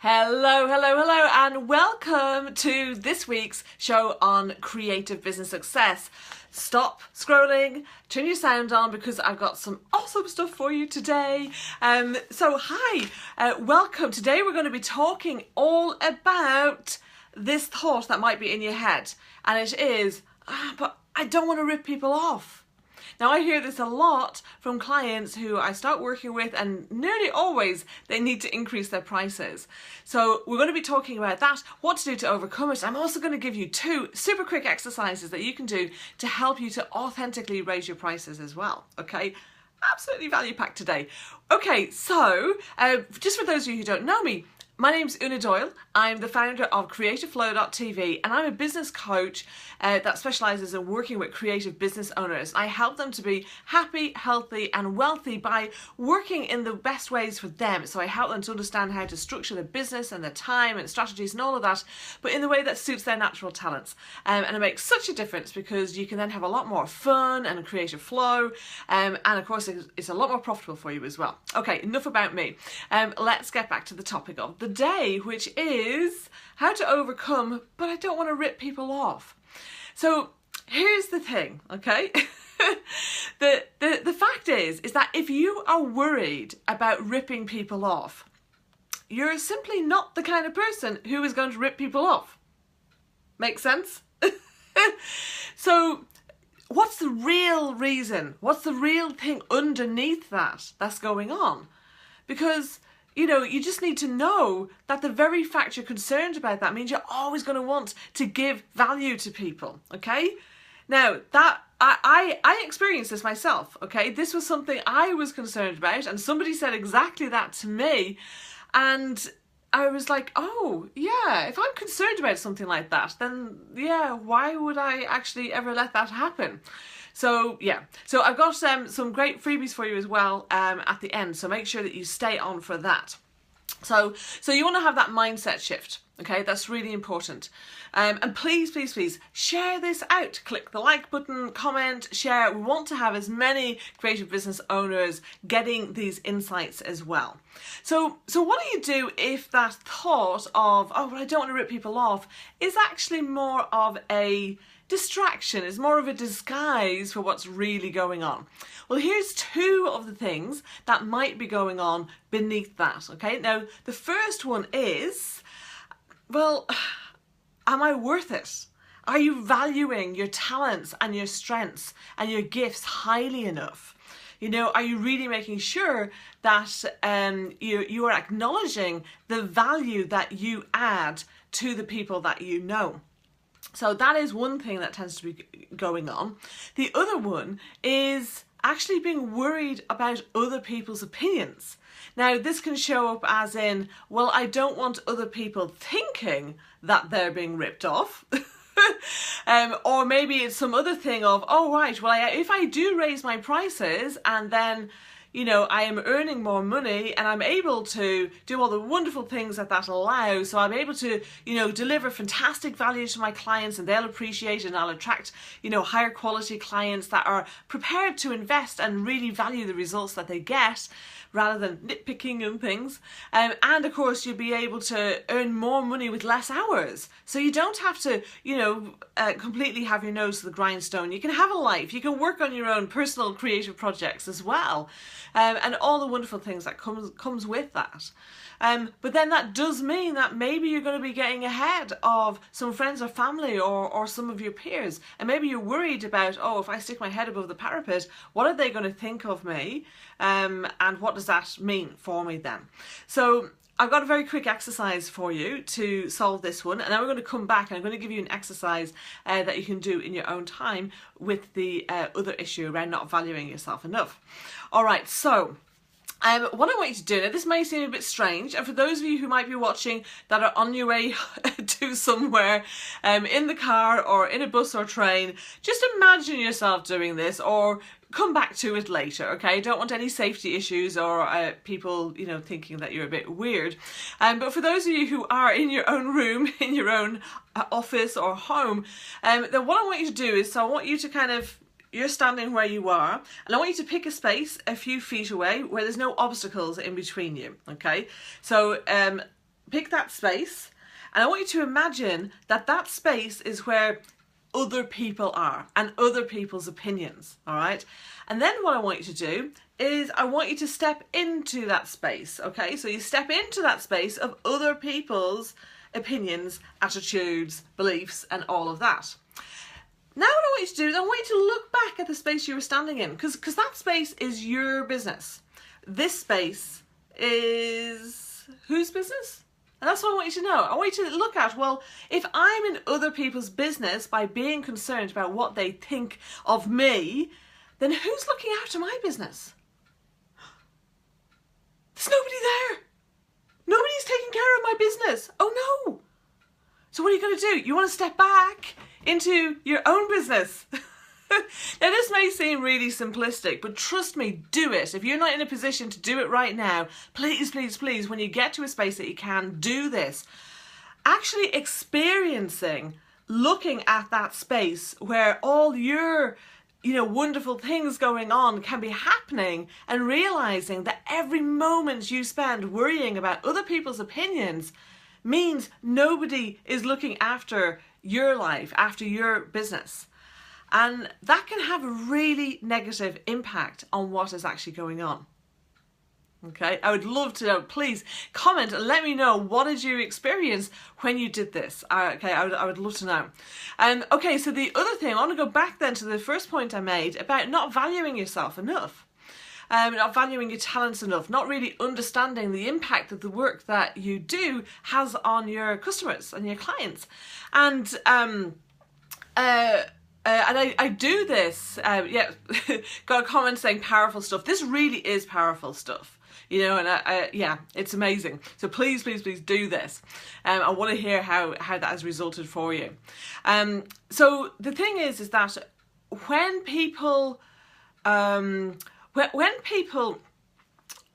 Hello, hello, hello, and welcome to this week's show on creative business success. Stop scrolling, turn your sound on because I've got some awesome stuff for you today. Hi, welcome. Today we're going to be talking all about this thought that might be in your head, and it is, but I don't want to rip people off. Now, I hear this a lot from clients who I start working with, and nearly always they need to increase their prices. So we're going to be talking about that, what to do to overcome it. I'm also going to give you 2 super quick exercises that you can do to help you to authentically raise your prices as well. Okay? Absolutely value packed today. Okay, so just for those of you who don't know me, my name's Una Doyle. I'm the founder of creativeflow.tv, and I'm a business coach that specialises in working with creative business owners. I help them to be happy, healthy and wealthy by working in the best ways for them. So I help them to understand how to structure their business and their time and strategies and all of that, but in the way that suits their natural talents. And it makes such a difference because you can then have a lot more fun and creative flow, and of course it's a lot more profitable for you as well. Okay, enough about me. Let's get back to the topic of the day, which is how to overcome, but I don't want to rip people off. So here's the thing, okay? the fact is that if you are worried about ripping people off, you're simply not the kind of person who is going to rip people off. Make sense? So what's the real reason? What's the real thing underneath that's going on? Because you just need to know that the very fact you're concerned about that means you're always going to want to give value to people, okay? Now, that I experienced this myself, okay? This was something I was concerned about, and somebody said exactly that to me, and I was like, oh, yeah, if I'm concerned about something like that, then, yeah, why would I actually ever let that happen? So, yeah, so I've got some great freebies for you as well at the end, so make sure that you stay on for that. So you want to have that mindset shift, okay? That's really important. And please, please, please share this out. Click the like button, comment, share. We want to have as many creative business owners getting these insights as well. So what do you do if that thought of, oh, well, I don't want to rip people off, is actually more of a distraction, is more of a disguise for what's really going on? Well, here's 2 of the things that might be going on beneath that, okay? Now, the first one is, well, am I worth it? Are you valuing your talents and your strengths and your gifts highly enough? Are you really making sure that you are acknowledging the value that you add to the people that you know? So that is one thing that tends to be going on. The other one is actually being worried about other people's opinions. Now, this can show up as in, well, I don't want other people thinking that they're being ripped off. Or maybe it's some other thing of, oh, right, well, if I do raise my prices and then I am earning more money and I'm able to do all the wonderful things that allows. So I'm able to, deliver fantastic value to my clients, and they'll appreciate it, and I'll attract, higher quality clients that are prepared to invest and really value the results that they get rather than nitpicking and things. And of course, you'll be able to earn more money with less hours. So you don't have to, completely have your nose to the grindstone. You can have a life. You can work on your own personal creative projects as well. And all the wonderful things that comes with that. But then that does mean that maybe you're going to be getting ahead of some friends or family or some of your peers. And maybe you're worried about, oh, if I stick my head above the parapet, what are they going to think of me? And what does that mean for me then? So I've got a very quick exercise for you to solve this one, and then we're going to come back and I'm going to give you an exercise that you can do in your own time with the other issue around not valuing yourself enough. All right, so what I want you to do, now this may seem a bit strange, and for those of you who might be watching that are on your way to somewhere in the car or in a bus or train, just imagine yourself doing this, or come back to it later, okay? Don't want any safety issues or people, thinking that you're a bit weird. But for those of you who are in your own room, in your own office or home, then what I want you to do is, so I want you to you're standing where you are, and I want you to pick a space a few feet away where there's no obstacles in between you, okay? So pick that space, and I want you to imagine that that space is where other people are and other people's opinions, all right? And then what I want you to do is I want you to step into that space, okay? So you step into that space of other people's opinions, attitudes, beliefs, and all of that. Now what I want you to do is I want you to look back at the space you were standing in, because that space is your business. This space is whose business? And that's what I want you to know. I want you to look at, well, if I'm in other people's business by being concerned about what they think of me, then who's looking after my business? There's nobody there. Nobody's taking care of my business. Oh no. So what are you going to do? You want to step back into your own business. Now this may seem really simplistic, but trust me, do it. If you're not in a position to do it right now, please, please, please, when you get to a space that you can, do this. Actually experiencing, looking at that space where all your wonderful things going on can be happening, and realizing that every moment you spend worrying about other people's opinions means nobody is looking after your life, after your business. And that can have a really negative impact on what is actually going on. Okay, I would love to know. Please comment and let me know, what did you experience when you did this? Okay, I would love to know. Okay, so the other thing, I want to go back then to the first point I made about not valuing yourself enough. Not valuing your talents enough, not really understanding the impact that the work that you do has on your customers and your clients. And I do this, yeah, got a comment saying powerful stuff. This really is powerful stuff, and yeah, it's amazing. So please, please, please do this. I want to hear how that has resulted for you. So the thing is that when people, when people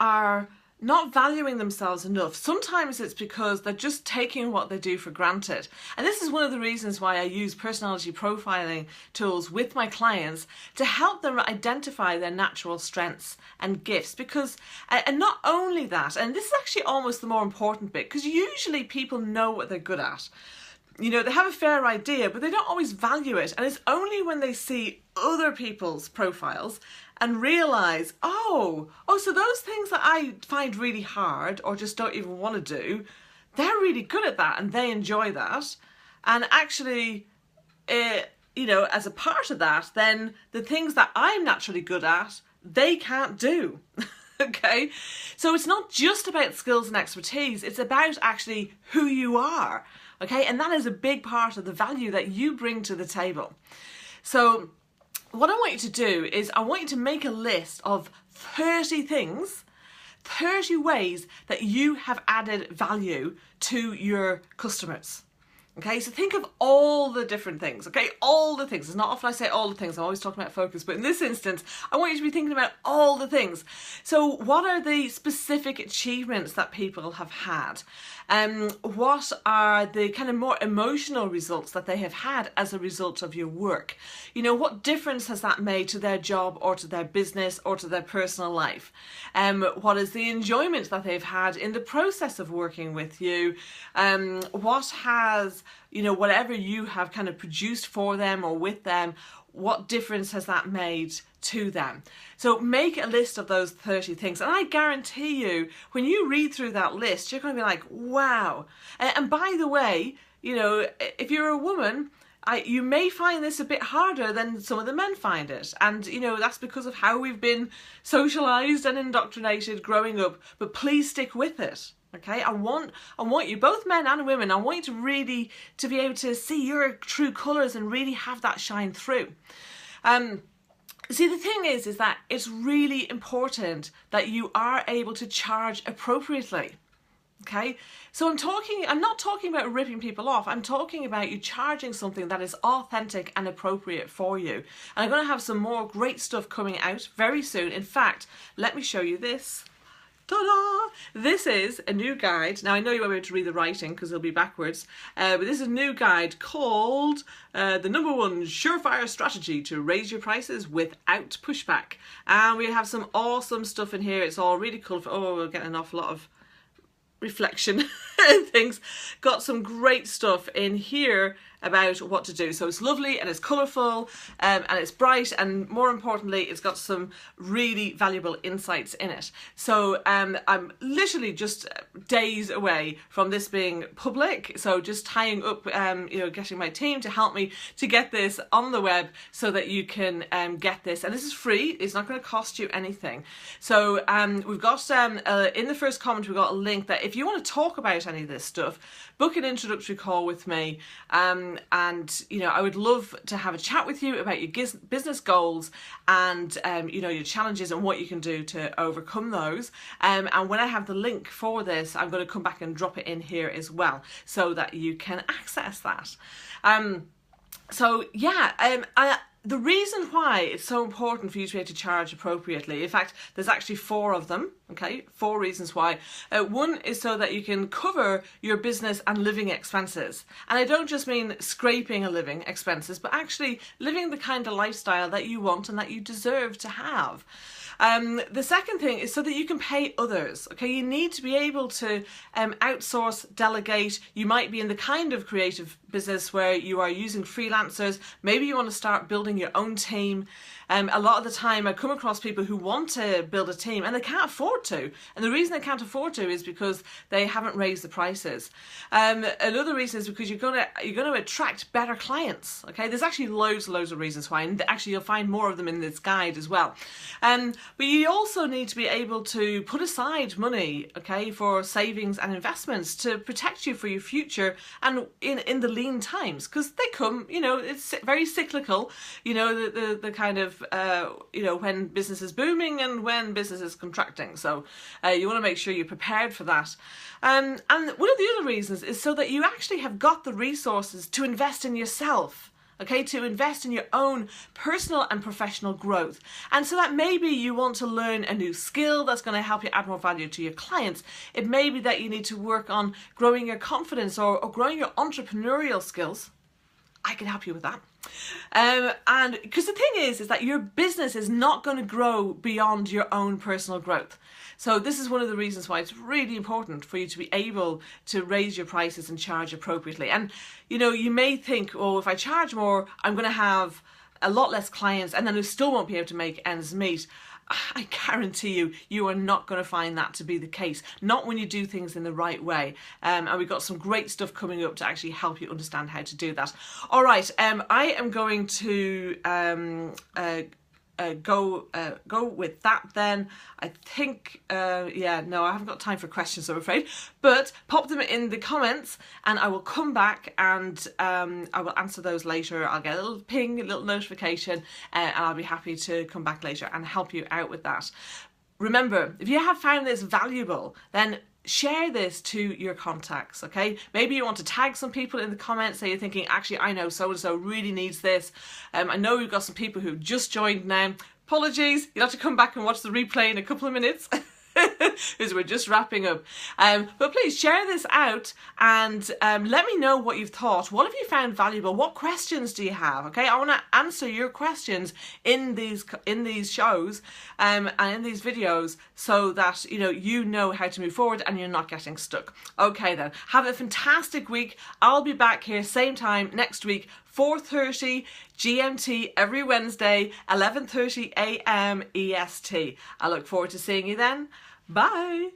are not valuing themselves enough, sometimes it's because they're just taking what they do for granted. And this is one of the reasons why I use personality profiling tools with my clients, to help them identify their natural strengths and gifts. Because, and not only that, and this is actually almost the more important bit, because usually people know what they're good at. They have a fair idea, but they don't always value it. And it's only when they see other people's profiles and realise, oh, so those things that I find really hard or just don't even want to do, they're really good at that and they enjoy that. And actually, as a part of that, then the things that I'm naturally good at, they can't do. Okay? So it's not just about skills and expertise, it's about actually who you are. Okay? And that is a big part of the value that you bring to the table. So what I want you to do is I want you to make a list of 30 things, 30 ways that you have added value to your customers. Okay, so think of all the different things, okay, all the things. It's not often I say all the things, I'm always talking about focus, but in this instance, I want you to be thinking about all the things. So what are the specific achievements that people have had? What are the kind of more emotional results that they have had as a result of your work? What difference has that made to their job or to their business or to their personal life? What is the enjoyment that they've had in the process of working with you? What has, whatever you have kind of produced for them or with them, what difference has that made to them? So make a list of those 30 things, and I guarantee you, when you read through that list, you're going to be like, wow. And by the way, if you're a woman, you may find this a bit harder than some of the men find it. And, that's because of how we've been socialised and indoctrinated growing up, but please stick with it. Okay, I want you, both men and women, I want you to really, to be able to see your true colours and really have that shine through. See, the thing is that it's really important that you are able to charge appropriately. Okay, so I'm not talking about ripping people off, I'm talking about you charging something that is authentic and appropriate for you. And I'm going to have some more great stuff coming out very soon. In fact, let me show you this. Ta-da! This is a new guide. Now I know you won't be able to read the writing because it'll be backwards, but this is a new guide called the #1 Surefire Strategy to Raise Your Prices Without Pushback. And we have some awesome stuff in here. It's all really colourful. Oh, we're getting an awful lot of reflection. things, got some great stuff in here about what to do. So it's lovely and it's colourful and it's bright, and more importantly it's got some really valuable insights in it. So I'm literally just days away from this being public, so just tying up getting my team to help me to get this on the web so that you can get this, and this is free. It's not going to cost you anything. So we've got in the first comment we've got a link that if you want to talk about any of this stuff, book an introductory call with me, and I would love to have a chat with you about your business goals and your challenges and what you can do to overcome those. And when I have the link for this, I'm going to come back and drop it in here as well so that you can access that. The reason why it's so important for you to be able to charge appropriately, in fact, there's actually 4 of them, okay? 4 reasons why. One is so that you can cover your business and living expenses. And I don't just mean scraping a living expenses, but actually living the kind of lifestyle that you want and that you deserve to have. The second thing is so that you can pay others, okay? You need to be able to outsource, delegate. You might be in the kind of creative business where you are using freelancers. Maybe you want to start building your own team. A lot of the time I come across people who want to build a team and they can't afford to. And the reason they can't afford to is because they haven't raised the prices. Another reason is because you're going to attract better clients. Okay, there's actually loads of reasons why, and actually you'll find more of them in this guide as well. But you also need to be able to put aside money, okay, for savings and investments to protect you for your future and in the lean times, because they come. It's very cyclical. The kind of when business is booming and when business is contracting. So you want to make sure you're prepared for that. And one of the other reasons is so that you actually have got the resources to invest in yourself. Okay, to invest in your own personal and professional growth. And so that maybe you want to learn a new skill that's going to help you add more value to your clients. It may be that you need to work on growing your confidence or growing your entrepreneurial skills. I can help you with that. And because the thing is that your business is not going to grow beyond your own personal growth. So this is one of the reasons why it's really important for you to be able to raise your prices and charge appropriately. And you may think, oh, if I charge more, I'm going to have a lot less clients and then I still won't be able to make ends meet. I guarantee you are not going to find that to be the case. Not when you do things in the right way. And we've got some great stuff coming up to actually help you understand how to do that. All right, I am going to go with that then. I think, no, I haven't got time for questions, I'm afraid. But pop them in the comments and I will come back and I will answer those later. I'll get a little ping, a little notification, and I'll be happy to come back later and help you out with that. Remember, if you have found this valuable, then share this to your contacts, okay? Maybe you want to tag some people in the comments, say you're thinking, actually, I know so-and-so really needs this. I know we've got some people who've just joined now. Apologies, you'll have to come back and watch the replay in a couple of minutes. Because we're just wrapping up. But please share this out and let me know what you've thought. What have you found valuable? What questions do you have? Okay, I want to answer your questions in these shows and in these videos so that you know how to move forward and you're not getting stuck. Okay then, have a fantastic week. I'll be back here same time next week, 4:30 GMT every Wednesday, 11:30 AM EST. I look forward to seeing you then. Bye.